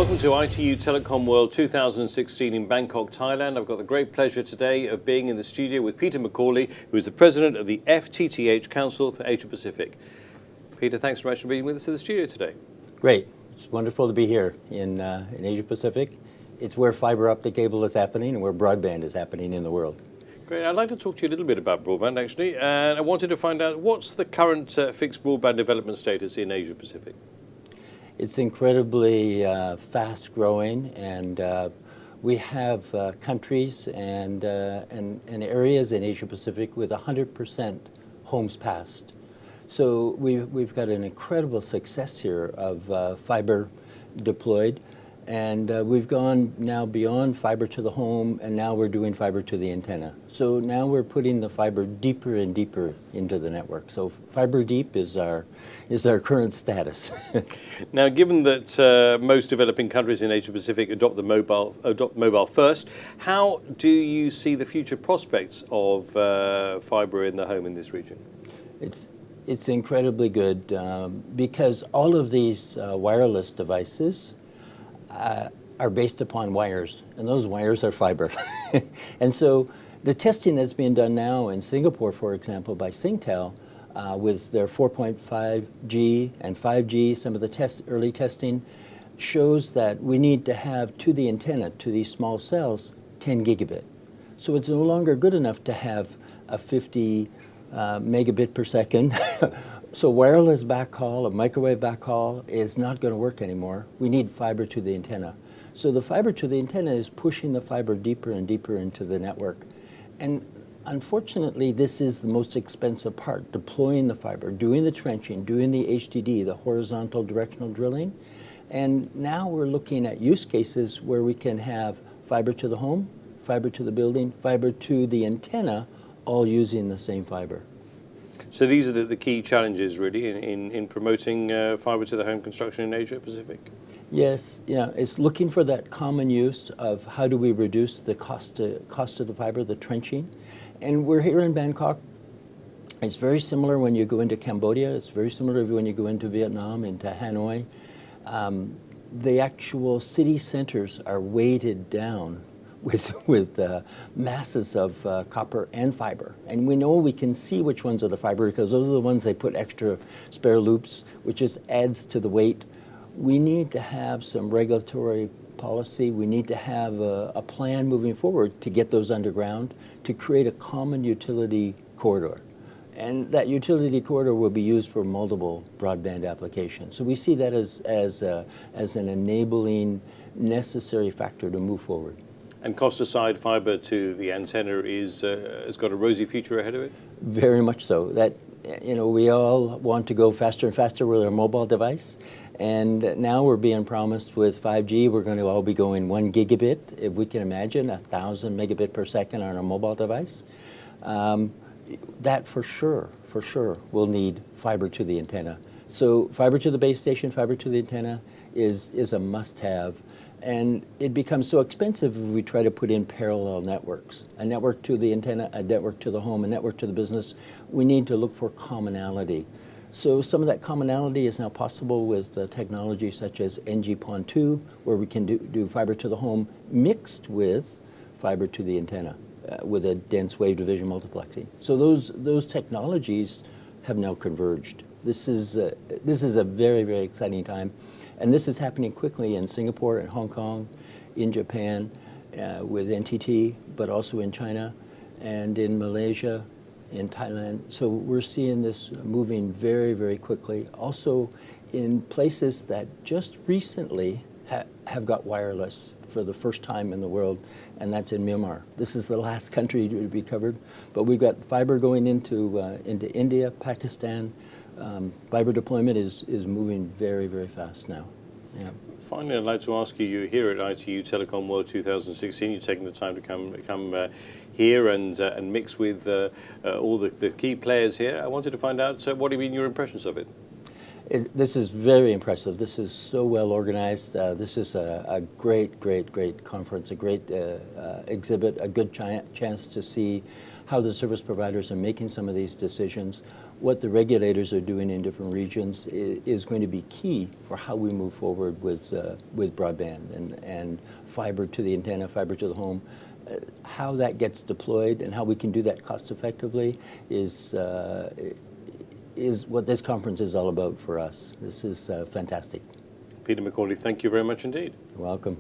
Welcome to ITU Telecom World 2016 in Bangkok, Thailand. I've got the great pleasure today of being in the studio with Peter Macaulay, who is the president of the FTTH Council for Asia-Pacific. Peter, thanks very much for being with us in the studio today. Great. It's wonderful to be here in Asia-Pacific. It's where fiber optic cable is happening and where broadband is happening in the world. Great. I'd like to talk to you a little bit about broadband, actually. And I wanted to find out, what's the current fixed broadband development status in Asia-Pacific? It's incredibly fast growing, and we have countries and areas in Asia-Pacific with 100% homes passed. So we've got an incredible success here of fiber deployed, and we've gone now beyond fiber to the home, and now we're doing fiber to the antenna. So now we're putting the fiber deeper and deeper into the network. So fiber deep is our current status. Now, given that most developing countries in Asia-Pacific adopt mobile first, how do you see the future prospects of fiber in the home in this region? It's incredibly good because all of these wireless devices are based upon wires, and those wires are fiber. And so the testing that's being done now in Singapore, for example, by Singtel, with their 4.5G and 5G, some of the early testing shows that we need to have to the antenna, to these small cells, 10 gigabit. So it's no longer good enough to have a 50 megabit per second. So wireless backhaul, a microwave backhaul is not going to work anymore. We need fiber to the antenna. So the fiber to the antenna is pushing the fiber deeper and deeper into the network. And unfortunately, this is the most expensive part, deploying the fiber, doing the trenching, doing the HDD, the horizontal directional drilling. And now we're looking at use cases where we can have fiber to the home, fiber to the building, fiber to the antenna, all using the same fiber. So these are the key challenges, really, in promoting fiber to the home construction in Asia-Pacific? Yes, yeah, it's looking for that common use of how do we reduce the cost of the fiber, the trenching. And we're here in Bangkok. It's very similar when you go into Cambodia. It's very similar when you go into Vietnam, into Hanoi. The actual city centers are weighted down with masses of copper and fiber. And we know we can see which ones are the fiber because those are the ones they put extra spare loops, which just adds to the weight. We need to have some regulatory policy. We need to have a plan moving forward to get those underground, to create a common utility corridor. And that utility corridor will be used for multiple broadband applications. So we see that as an enabling, necessary factor to move forward. And cost aside, fiber to the antenna has got a rosy future ahead of it? Very much so. That, we all want to go faster and faster with our mobile device. And now we're being promised with 5G, we're going to all be going 1 gigabit, if we can imagine, 1,000 megabit per second on a mobile device. That for sure will need fiber to the antenna. So fiber to the base station, fiber to the antenna is a must-have. And it becomes so expensive if we try to put in parallel networks. A network to the antenna, a network to the home, a network to the business. We need to look for commonality. So some of that commonality is now possible with technology such as NG-PON2, where we can do fiber to the home mixed with fiber to the antenna with a dense wave division multiplexing. So those technologies have now converged. This is a very, very exciting time. And this is happening quickly in Singapore and Hong Kong, in Japan, with NTT, but also in China, and in Malaysia, in Thailand. So we're seeing this moving very, very quickly. Also in places that just recently have got wireless for the first time in the world, and that's in Myanmar. This is the last country to be covered, but we've got fiber going into India, Pakistan. Fiber deployment is moving very, very fast now. Yeah. Finally, I'd like to ask you, you're here at ITU Telecom World 2016, you're taking the time to come here and mix with all the key players here. I wanted to find out what have been your impressions of it? This is very impressive. This is so well organized. This is a great conference, a great exhibit, a good chance to see how the service providers are making some of these decisions. what the regulators are doing in different regions is going to be key for how we move forward with broadband and fiber to the antenna, fiber to the home. How that gets deployed and how we can do that cost effectively is what this conference is all about for us. This is fantastic. Peter Macaulay, thank you very much indeed. You're welcome.